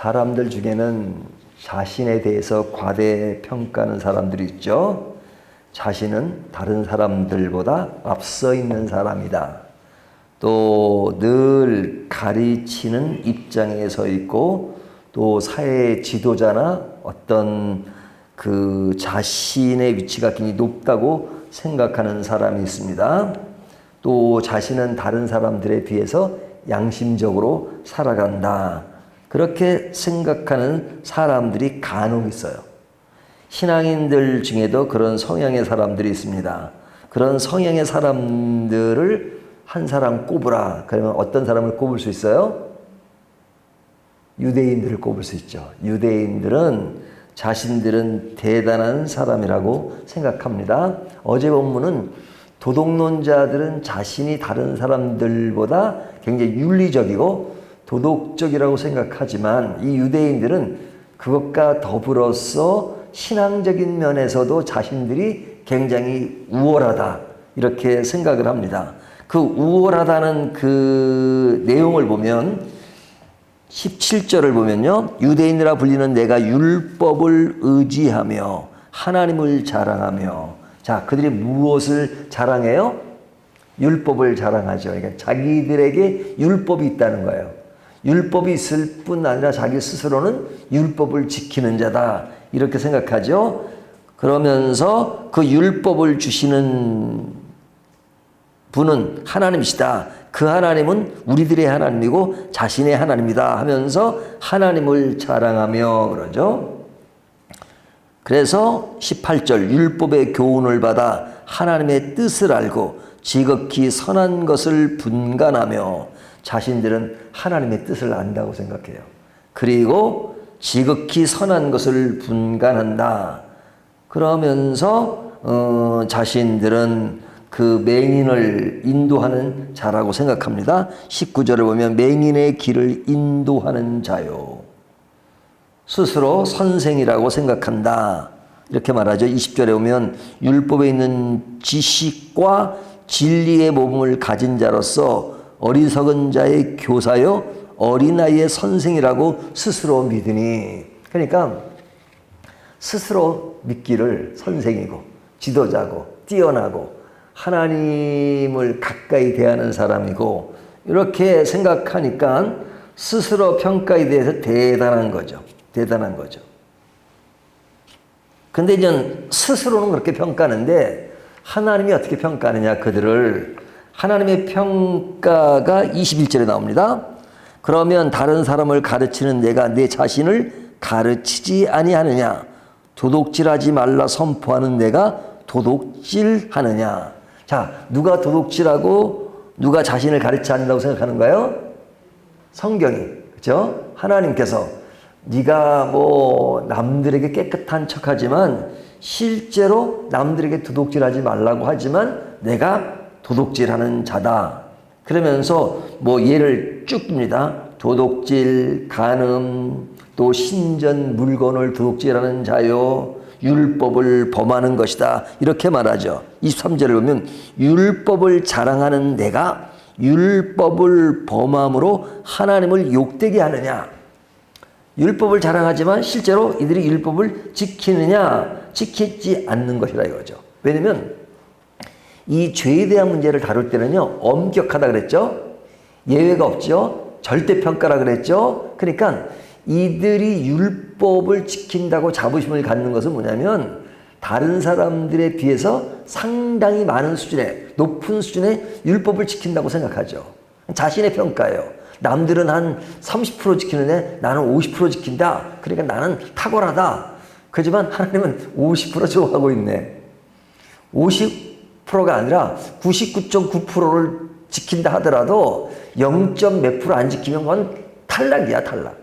사람들 중에는 자신에 대해서 과대평가하는 사람들이 있죠. 자신은 다른 사람들보다 앞서 있는 사람이다. 또 늘 가르치는 입장에 서 있고 또 사회 지도자나 어떤 그 자신의 위치가 굉장히 높다고 생각하는 사람이 있습니다. 또 자신은 다른 사람들에 비해서 양심적으로 살아간다. 그렇게 생각하는 사람들이 간혹 있어요. 신앙인들 중에도 그런 성향의 사람들이 있습니다. 그런 성향의 사람들을 한 사람 꼽으라. 그러면 어떤 사람을 꼽을 수 있어요? 유대인들을 꼽을 수 있죠. 유대인들은 자신들은 대단한 사람이라고 생각합니다. 어제 본문은 도덕론자들은 자신이 다른 사람들보다 굉장히 윤리적이고 도덕적이라고 생각하지만 이 유대인들은 그것과 더불어서 신앙적인 면에서도 자신들이 굉장히 우월하다 이렇게 생각을 합니다. 그 우월하다는 그 내용을 보면 17절을 보면요. 유대인이라 불리는 내가 율법을 의지하며 하나님을 자랑하며. 자, 그들이 무엇을 자랑해요? 율법을 자랑하죠. 그러니까 자기들에게 율법이 있다는 거예요. 율법이 있을 뿐 아니라 자기 스스로는 율법을 지키는 자다. 이렇게 생각하죠. 그러면서 그 율법을 주시는 분은 하나님이시다. 그 하나님은 우리들의 하나님이고 자신의 하나님이다 하면서 하나님을 자랑하며 그러죠. 그래서 18절 율법의 교훈을 받아 하나님의 뜻을 알고 지극히 선한 것을 분간하며 자신들은 하나님의 뜻을 안다고 생각해요. 그리고 지극히 선한 것을 분간한다. 그러면서 자신들은 그 맹인을 인도하는 자라고 생각합니다. 19절을 보면 맹인의 길을 인도하는 자요. 스스로 선생이라고 생각한다. 이렇게 말하죠. 20절에 보면 율법에 있는 지식과 진리의 모범을 가진 자로서 어리석은 자의 교사요 어린아이의 선생이라고 스스로 믿으니. 그러니까 스스로 믿기를 선생이고 지도자고 뛰어나고 하나님을 가까이 대하는 사람이고 이렇게 생각하니까 스스로 평가에 대해서 대단한 거죠. 대단한 거죠. 근데 이제 스스로는 그렇게 평가하는데 하나님이 어떻게 평가하느냐 그들을. 하나님의 평가가 21절에 나옵니다. 그러면 다른 사람을 가르치는 내가 내 자신을 가르치지 아니하느냐. 도둑질하지 말라 선포하는 내가 도둑질하느냐. 자, 누가 도둑질하고 누가 자신을 가르치지 않는다고 생각하는가요? 성경이. 그렇죠? 하나님께서 네가 뭐 남들에게 깨끗한 척하지만 실제로 남들에게 도둑질하지 말라고 하지만 내가 도둑질하는 자다. 그러면서 뭐 예를 쭉 듭니다. 도둑질, 간음, 또 신전 물건을 도둑질하는 자요. 율법을 범하는 것이다. 이렇게 말하죠. 23절을 보면 율법을 자랑하는 내가 율법을 범함으로 하나님을 욕되게 하느냐. 율법을 자랑하지만 실제로 이들이 율법을 지키느냐. 지키지 않는 것이라 이거죠. 왜냐하면 이 죄에 대한 문제를 다룰 때는요. 엄격하다 그랬죠. 예외가 없죠. 절대평가라 그랬죠. 그러니까 이들이 율법을 지킨다고 자부심을 갖는 것은 뭐냐면 다른 사람들에 비해서 상당히 많은 수준의 높은 수준의 율법을 지킨다고 생각하죠. 자신의 평가예요. 남들은 한 30% 지키는데 나는 50% 지킨다. 그러니까 나는 탁월하다. 그렇지만 하나님은 50% 좋아하고 있네. 50%가 아니라 99.9%를 지킨다 하더라도 0몇 프로 안 지키면 그건 탈락이야, 탈락.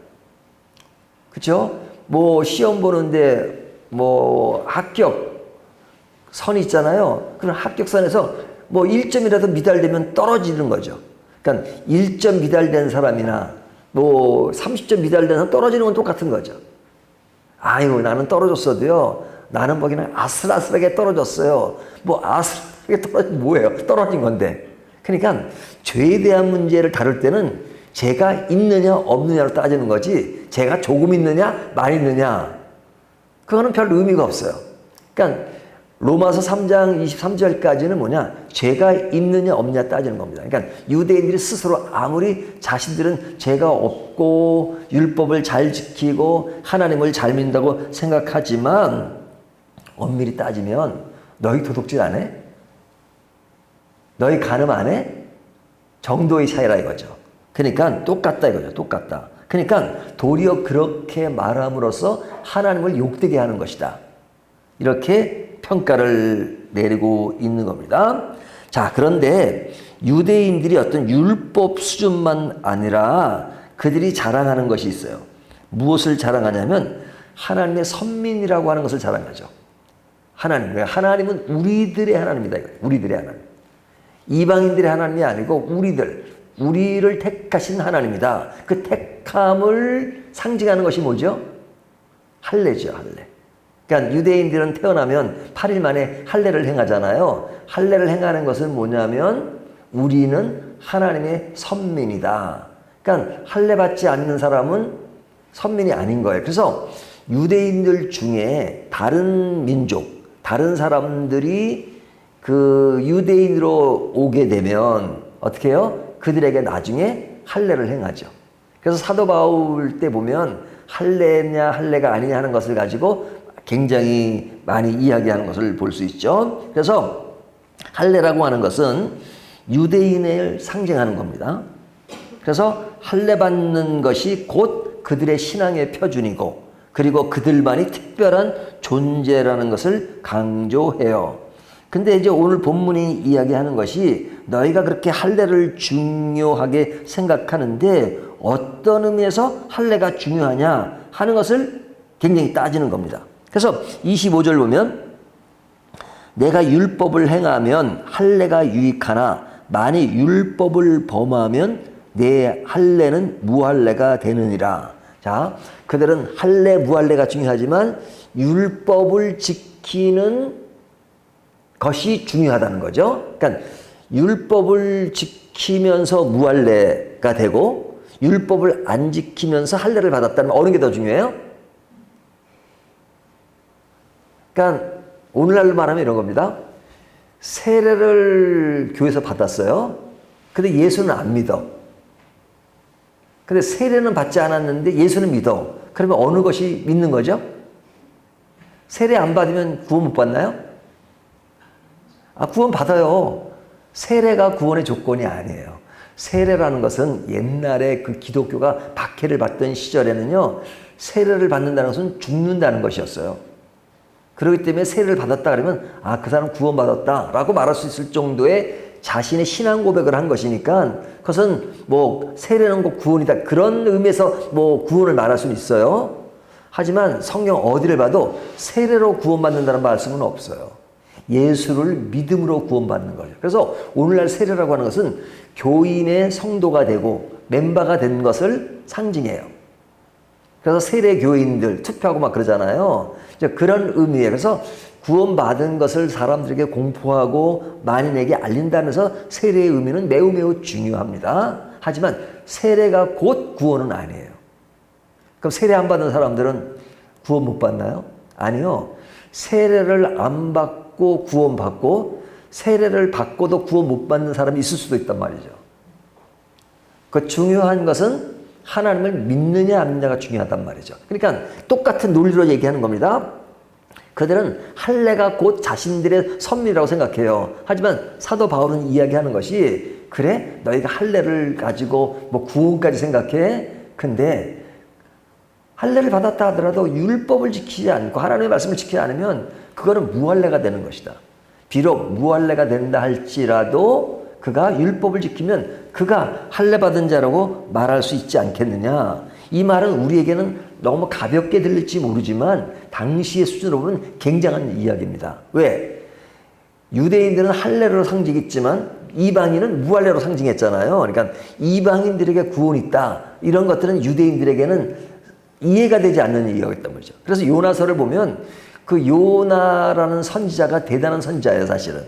그렇죠? 뭐 시험 보는데 뭐 합격 선 있잖아요. 그런 합격선에서 뭐 1점이라도 미달되면 떨어지는 거죠. 그러니까 1점 미달된 사람이나 뭐 30점 미달된 사람 떨어지는 건 똑같은 거죠. 아이고 나는 떨어졌어도요. 나는 보기에는 아슬아슬하게 떨어졌어요. 뭐 아슬하게 떨어진 뭐예요? 떨어진 건데. 그러니까 죄에 대한 문제를 다룰 때는 죄가 있느냐 없느냐로 따지는 거지 죄가 조금 있느냐 많이 있느냐 그거는 별 의미가 없어요. 그러니까 로마서 3장 23절까지는 뭐냐? 죄가 있느냐 없느냐 따지는 겁니다. 그러니까 유대인들이 스스로 아무리 자신들은 죄가 없고 율법을 잘 지키고 하나님을 잘 믿는다고 생각하지만 엄밀히 따지면 너희 도둑질 안 해? 너희 간음 안 해? 정도의 차이라 이거죠. 그러니까 똑같다 이거죠. 똑같다. 그러니까 도리어 그렇게 말함으로써 하나님을 욕되게 하는 것이다. 이렇게 평가를 내리고 있는 겁니다. 자, 그런데 유대인들이 어떤 율법 수준만 아니라 그들이 자랑하는 것이 있어요. 무엇을 자랑하냐면 하나님의 선민이라고 하는 것을 자랑하죠. 하나님은 우리들의 하나님이다. 우리들의 하나님. 이방인들의 하나님이 아니고 우리를 택하신 하나님이다. 그 택함을 상징하는 것이 뭐죠? 할례죠, 할례. 그러니까 유대인들은 태어나면 8일 만에 할례를 행하잖아요. 할례를 행하는 것은 뭐냐면 우리는 하나님의 선민이다. 그러니까 할례 받지 않는 사람은 선민이 아닌 거예요. 그래서 유대인들 중에 다른 민족, 다른 사람들이 그 유대인으로 오게 되면 어떻게 해요? 그들에게 나중에 할례를 행하죠. 그래서 사도 바울 때 보면 할례냐 할례가 아니냐 하는 것을 가지고 굉장히 많이 이야기하는 것을 볼 수 있죠. 그래서 할례라고 하는 것은 유대인을 상징하는 겁니다. 그래서 할례 받는 것이 곧 그들의 신앙의 표준이고 그리고 그들만이 특별한 존재라는 것을 강조해요. 근데 이제 오늘 본문이 이야기하는 것이 너희가 그렇게 할례를 중요하게 생각하는데 어떤 의미에서 할례가 중요하냐 하는 것을 굉장히 따지는 겁니다. 그래서 25절 보면 내가 율법을 행하면 할례가 유익하나 만일 율법을 범하면 내 할례는 무할례가 되느니라. 자, 그들은 할례 무할례가 중요하지만 율법을 지키는 것이 중요하다는 거죠. 그러니까 율법을 지키면서 무할례가 되고 율법을 안 지키면서 할례를 받았다면 어느 게 더 중요해요? 그러니까 오늘날로 말하면 이런 겁니다. 세례를 교회에서 받았어요. 근데 예수는 안 믿어. 근데 세례는 받지 않았는데 예수는 믿어. 그러면 어느 것이 믿는 거죠? 세례 안 받으면 구원 못 받나요? 구원 받아요. 세례가 구원의 조건이 아니에요. 세례라는 것은 옛날에 그 기독교가 박해를 받던 시절에는요, 세례를 받는다는 것은 죽는다는 것이었어요. 그렇기 때문에 세례를 받았다 그러면 그 사람 구원 받았다라고 말할 수 있을 정도의 자신의 신앙 고백을 한 것이니까 그것은 뭐 세례는 꼭 구원이다 그런 의미에서 뭐 구원을 말할 수는 있어요. 하지만 성경 어디를 봐도 세례로 구원받는다는 말씀은 없어요. 예수를 믿음으로 구원받는 거예요. 그래서 오늘날 세례라고 하는 것은 교인의 성도가 되고 멤버가 된 것을 상징해요. 그래서 세례 교인들 투표하고 막 그러잖아요. 그런 의미예요. 그래서 구원받은 것을 사람들에게 공포하고 만인에게 알린다면서 세례의 의미는 매우 매우 중요합니다. 하지만 세례가 곧 구원은 아니에요. 그럼 세례 안 받은 사람들은 구원 못 받나요? 아니요. 세례를 안 받고 구원받고 세례를 받고도 구원 못 받는 사람이 있을 수도 있단 말이죠. 그 중요한 것은 하나님을 믿느냐 안 믿느냐가 중요하단 말이죠. 그러니까 똑같은 논리로 얘기하는 겁니다. 그들은 할례가 곧 자신들의 선민이라고 생각해요. 하지만 사도 바울은 이야기하는 것이 그래? 너희가 할례를 가지고 뭐 구원까지 생각해? 근데 할례를 받았다 하더라도 율법을 지키지 않고 하나님의 말씀을 지키지 않으면 그거는 무할례가 되는 것이다. 비록 무할례가 된다 할지라도 그가 율법을 지키면 그가 할례 받은 자라고 말할 수 있지 않겠느냐. 이 말은 우리에게는 너무 가볍게 들릴지 모르지만 당시의 수준으로 보면 굉장한 이야기입니다. 왜? 유대인들은 할례로 상징했지만 이방인은 무할례로 상징했잖아요. 그러니까 이방인들에게 구원이 있다. 이런 것들은 유대인들에게는 이해가 되지 않는 이야기였단 말이죠. 그래서 요나서를 보면 그 요나라는 선지자가 대단한 선지자예요, 사실은.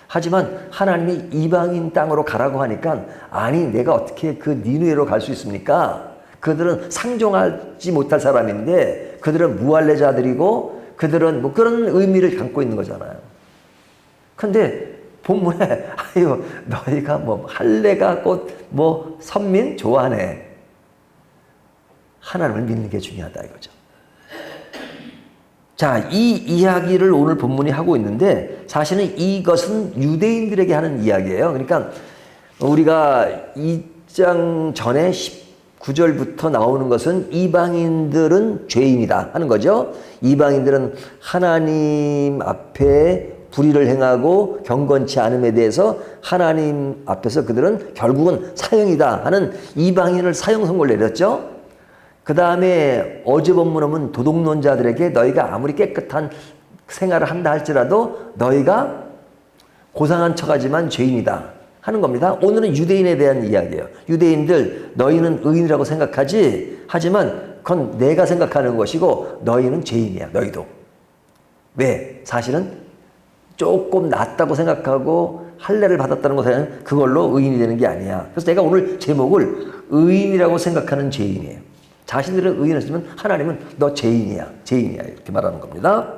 하지만 하나님이 이방인 땅으로 가라고 하니까 아니 내가 어떻게 그 니느웨로 갈 수 있습니까? 그들은 상종하지 못할 사람인데 그들은 무할례자들이고 그들은 뭐 그런 의미를 갖고 있는 거잖아요. 근데 본문에 아유 너희가 뭐 할례가 곧 뭐 선민 좋아하네. 하나님을 믿는 게 중요하다 이거죠. 자, 이 이야기를 오늘 본문이 하고 있는데 사실은 이것은 유대인들에게 하는 이야기예요. 그러니까 우리가 2장 전에 19절부터 나오는 것은 이방인들은 죄인이다 하는 거죠. 이방인들은 하나님 앞에 불의를 행하고 경건치 않음에 대해서 하나님 앞에서 그들은 결국은 사형이다 하는 이방인을 사형 선고를 내렸죠. 그 다음에 어제 본문에 보면 도둑론자들에게 너희가 아무리 깨끗한 생활을 한다 할지라도 너희가 고상한 척하지만 죄인이다 하는 겁니다. 오늘은 유대인에 대한 이야기예요. 유대인들 너희는 의인이라고 생각하지 하지만 그건 내가 생각하는 것이고 너희는 죄인이야. 너희도. 왜? 사실은 조금 낫다고 생각하고 할례를 받았다는 것은 그걸로 의인이 되는 게 아니야. 그래서 내가 오늘 제목을 의인이라고 생각하는 죄인이에요. 자신들은 의인이었지만 하나님은 너 죄인이야. 죄인이야. 이렇게 말하는 겁니다.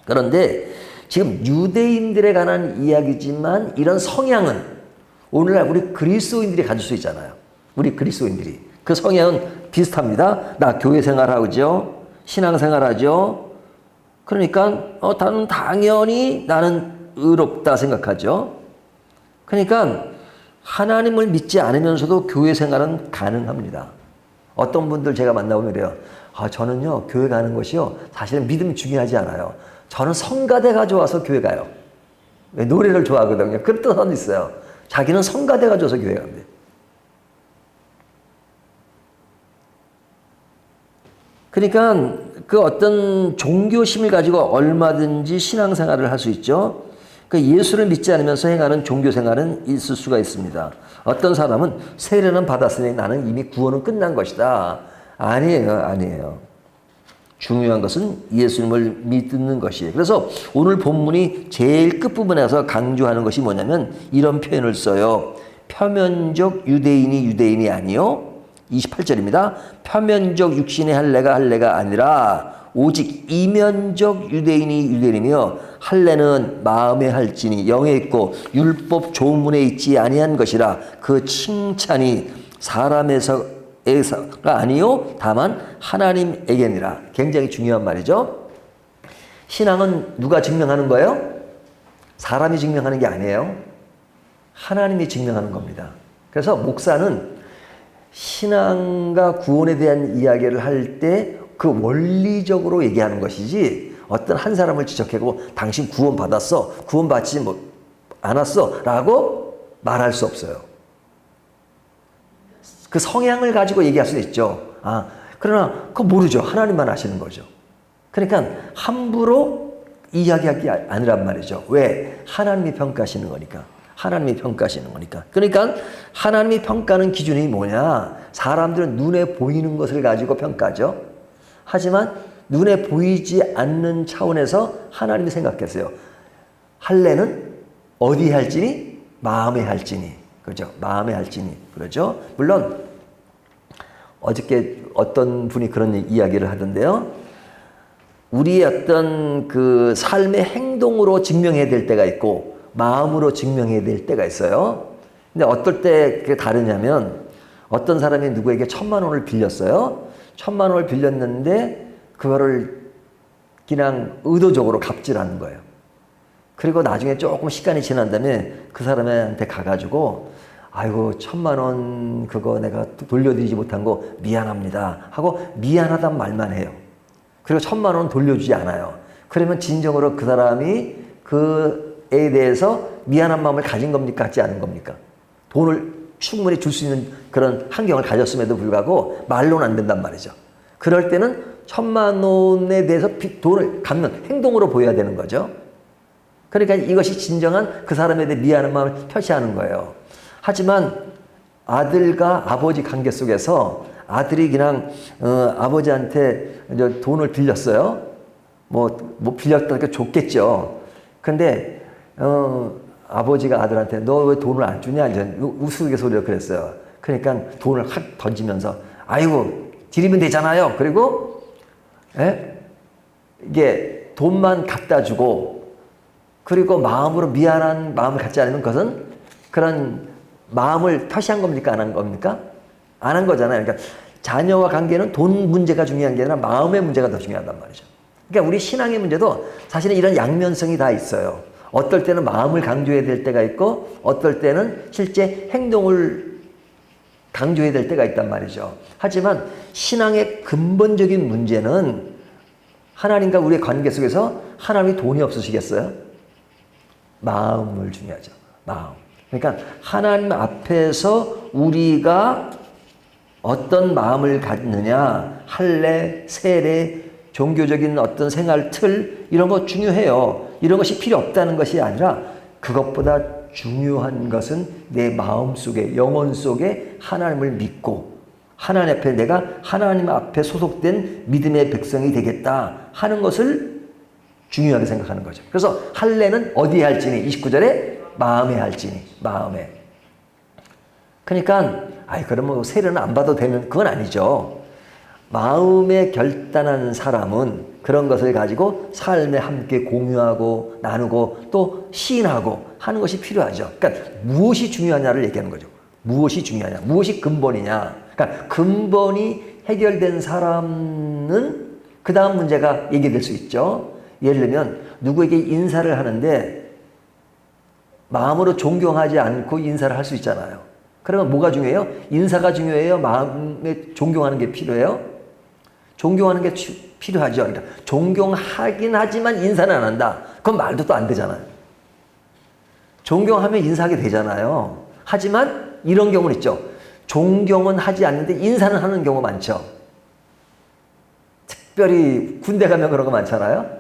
그런데 지금 유대인들에 관한 이야기지만 이런 성향은 오늘날 우리 그리스도인들이 가질 수 있잖아요. 우리 그리스도인들이. 그 성향은 비슷합니다. 나 교회 생활하죠. 신앙생활하죠. 그러니까 나는 당연히 나는 의롭다 생각하죠. 그러니까 하나님을 믿지 않으면서도 교회 생활은 가능합니다. 어떤 분들 제가 만나보면 그래요. 저는요 교회 가는 것이요 사실은 믿음이 중요하지 않아요. 저는 성가대가 좋아서 교회 가요. 노래를 좋아하거든요. 그런 사람도 있어요. 자기는 성가대가 좋아서 교회 간대요. 그러니까 그 어떤 종교심을 가지고 얼마든지 신앙생활을 할 수 있죠. 그 예수를 믿지 않으면서 행하는 종교생활은 있을 수가 있습니다. 어떤 사람은 세례는 받았으니 나는 이미 구원은 끝난 것이다. 아니에요. 중요한 것은 예수님을 믿는 것이에요. 그래서 오늘 본문이 제일 끝부분에서 강조하는 것이 뭐냐면 이런 표현을 써요. 표면적 유대인이 아니요. 28절입니다. 표면적 육신의 할례가 아니라 오직 이면적 유대인이며 할례는 마음에 할지니 영에 있고 율법 조문에 있지 아니한 것이라 그 칭찬이 사람에서가 아니요 다만 하나님에게니라. 굉장히 중요한 말이죠. 신앙은 누가 증명하는 거예요? 사람이 증명하는 게 아니에요. 하나님이 증명하는 겁니다. 그래서 목사는 신앙과 구원에 대한 이야기를 할 때 그 원리적으로 얘기하는 것이지 어떤 한 사람을 지적하고 당신 구원 받았어? 구원 받지 않았어? 라고 말할 수 없어요. 그 성향을 가지고 얘기할 수 있죠. 그러나 그거 모르죠. 하나님만 아시는 거죠. 그러니까 함부로 이야기하기 아니란 말이죠. 왜? 하나님이 평가하시는 거니까. 하나님이 평가하시는 거니까. 그러니까 하나님이 평가하는 기준이 뭐냐? 사람들은 눈에 보이는 것을 가지고 평가하죠. 하지만 눈에 보이지 않는 차원에서 하나님이 생각했어요. 할례는 어디에 할지니? 마음에 할지니. 그렇죠? 마음에 할지니. 그렇죠? 물론 어저께 어떤 분이 그런 이야기를 하던데요. 우리의 어떤 그 삶의 행동으로 증명해야 될 때가 있고 마음으로 증명해야 될 때가 있어요. 근데 어떨 때 그게 다르냐면 어떤 사람이 누구에게 1,000만 원을 빌렸어요. 1,000만 원을 빌렸는데 그거를 그냥 의도적으로 갑질하는 거예요. 그리고 나중에 조금 시간이 지난 다음에 그 사람한테 가가지고 아이고 1,000만 원 그거 내가 돌려드리지 못한 거 미안합니다 하고 미안하단 말만 해요. 그리고 1,000만 원 돌려주지 않아요. 그러면 진정으로 그 사람이 그에 대해서 미안한 마음을 가진 겁니까? 갖지 않은 겁니까? 돈을 충분히 줄 수 있는 그런 환경을 가졌음에도 불구하고 말로는 안 된단 말이죠. 그럴 때는 1,000만 원에 대해서 돈을 갚는 행동으로 보여야 되는 거죠. 그러니까 이것이 진정한 그 사람에 대해 미안한 마음을 표시하는 거예요. 하지만 아들과 아버지 관계 속에서 아들이 그냥 아버지한테 이제 돈을 빌렸어요. 뭐 빌렸다니까 줬겠죠. 근데 아버지가 아들한테 너 왜 돈을 안 주냐 이제 우스갯소리로 그랬어요. 그러니까 돈을 확 던지면서 아이고 드리면 되잖아요. 그리고 이게 돈만 갖다 주고 그리고 마음으로 미안한 마음을 갖지 않으면 그것은 그런 마음을 표시한 겁니까? 안 한 겁니까? 안 한 거잖아요. 그러니까 자녀와 관계는 돈 문제가 중요한 게 아니라 마음의 문제가 더 중요하단 말이죠. 그러니까 우리 신앙의 문제도 사실은 이런 양면성이 다 있어요. 어떨 때는 마음을 강조해야 될 때가 있고 어떨 때는 실제 행동을 강조해야 될 때가 있단 말이죠. 하지만 신앙의 근본적인 문제는 하나님과 우리의 관계 속에서 하나님이 돈이 없으시겠어요? 마음을 중요하죠. 마음. 그러니까 하나님 앞에서 우리가 어떤 마음을 갖느냐, 할례, 세례, 종교적인 어떤 생활 틀 이런 거 중요해요. 이런 것이 필요 없다는 것이 아니라 그것보다 중요한 것은 내 마음 속에, 영혼 속에 하나님을 믿고 하나님 앞에 내가 하나님 앞에 소속된 믿음의 백성이 되겠다 하는 것을 중요하게 생각하는 거죠. 그래서 할례는 어디에 할지니 29절에 마음에 할지니 마음에. 그러니까 그러면 뭐 세례는 안 받아도 되는 그건 아니죠. 마음에 결단한 사람은 그런 것을 가지고 삶에 함께 공유하고 나누고 또 시인하고 하는 것이 필요하죠. 그러니까 무엇이 중요하냐를 얘기하는 거죠. 무엇이 중요하냐, 무엇이 근본이냐. 그러니까 근본이 해결된 사람은 그 다음 문제가 얘기될 수 있죠. 예를 들면 누구에게 인사를 하는데 마음으로 존경하지 않고 인사를 할 수 있잖아요. 그러면 뭐가 중요해요? 인사가 중요해요? 마음에 존경하는 게 필요해요? 존경하는 게 필요하죠. 그러니까 존경하긴 하지만 인사는 안 한다. 그건 말도 또 안 되잖아요. 존경하면 인사하게 되잖아요. 하지만 이런 경우는 있죠. 존경은 하지 않는데 인사는 하는 경우 많죠. 특별히 군대 가면 그런 거 많잖아요.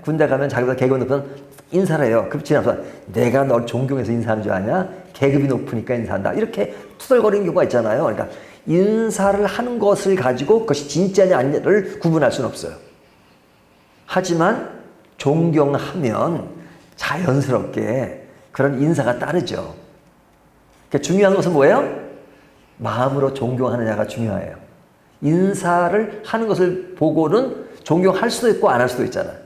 군대 가면 자기보다 계급이 높으면 인사를 해요. 급 지나서 내가 널 존경해서 인사하는 줄 아냐? 계급이 높으니까 인사한다. 이렇게 투덜거리는 경우가 있잖아요. 그러니까 인사를 하는 것을 가지고 그것이 진짜냐 아니냐를 구분할 수는 없어요. 하지만 존경하면 자연스럽게 그런 인사가 따르죠. 그러니까 중요한 것은 뭐예요? 마음으로 존경하느냐가 중요해요. 인사를 하는 것을 보고는 존경할 수도 있고 안 할 수도 있잖아요.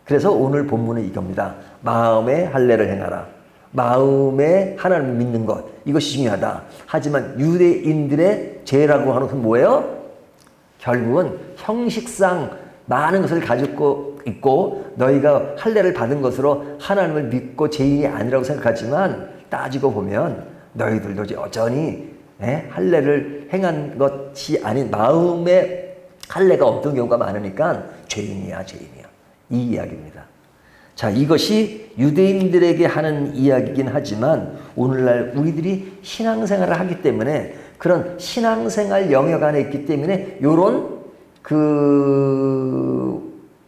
그래서 오늘 본문은 이겁니다. 마음에 할례를 행하라. 마음에 하나님을 믿는 것. 이것이 중요하다. 하지만 유대인들의 죄라고 하는 것은 뭐예요? 결국은 형식상 많은 것을 가지고 있고 너희가 할례를 받은 것으로 하나님을 믿고 죄인이 아니라고 생각하지만 따지고 보면 너희들도 여전히 할례를 행한 것이 아닌 마음에 할례가 없던 경우가 많으니까 죄인이야. 이 이야기입니다. 자, 이것이 유대인들에게 하는 이야기이긴 하지만 오늘날 우리들이 신앙생활을 하기 때문에 그런 신앙생활 영역 안에 있기 때문에 이런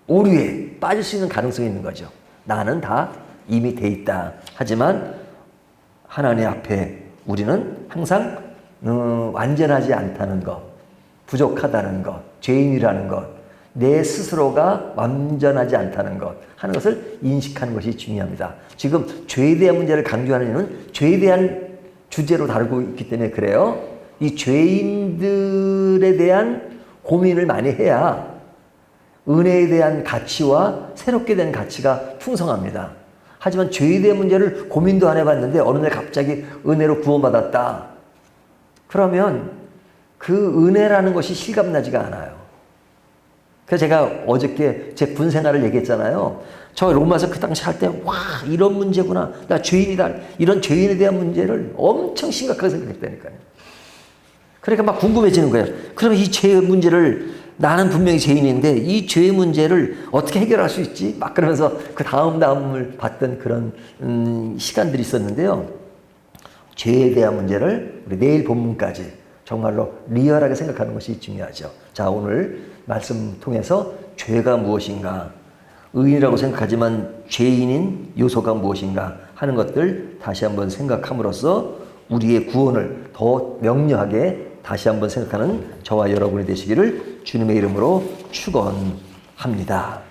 오류에 빠질 수 있는 가능성이 있는 거죠. 나는 다 이미 돼 있다. 하지만 하나님 앞에 우리는 항상 완전하지 않다는 것, 부족하다는 것, 죄인이라는 것, 내 스스로가 완전하지 않다는 것 하는 것을 인식하는 것이 중요합니다. 지금 죄에 대한 문제를 강조하는 이유는 죄에 대한 주제로 다루고 있기 때문에 그래요. 이 죄인들에 대한 고민을 많이 해야 은혜에 대한 가치와 새롭게 된 가치가 풍성합니다. 하지만 죄에 대한 문제를 고민도 안 해봤는데 어느 날 갑자기 은혜로 구원받았다. 그러면 그 은혜라는 것이 실감나지가 않아요. 그래서 제가 어저께 제 군 생활을 얘기했잖아요. 저 로마서 그 당시 할 때 와 이런 문제구나. 나 죄인이다. 이런 죄인에 대한 문제를 엄청 심각하게 생각했다니까요. 그러니까 막 궁금해지는 거예요. 그러면 이 죄의 문제를 나는 분명히 죄인인데 이 죄의 문제를 어떻게 해결할 수 있지? 막 그러면서 그 다음을 봤던 그런 시간들이 있었는데요. 죄에 대한 문제를 우리 내일 본문까지 정말로 리얼하게 생각하는 것이 중요하죠. 자, 오늘 말씀 통해서 죄가 무엇인가, 의인이라고 생각하지만 죄인인 요소가 무엇인가 하는 것들 다시 한번 생각함으로써 우리의 구원을 더 명료하게 다시 한번 생각하는 저와 여러분이 되시기를 주님의 이름으로 축원합니다.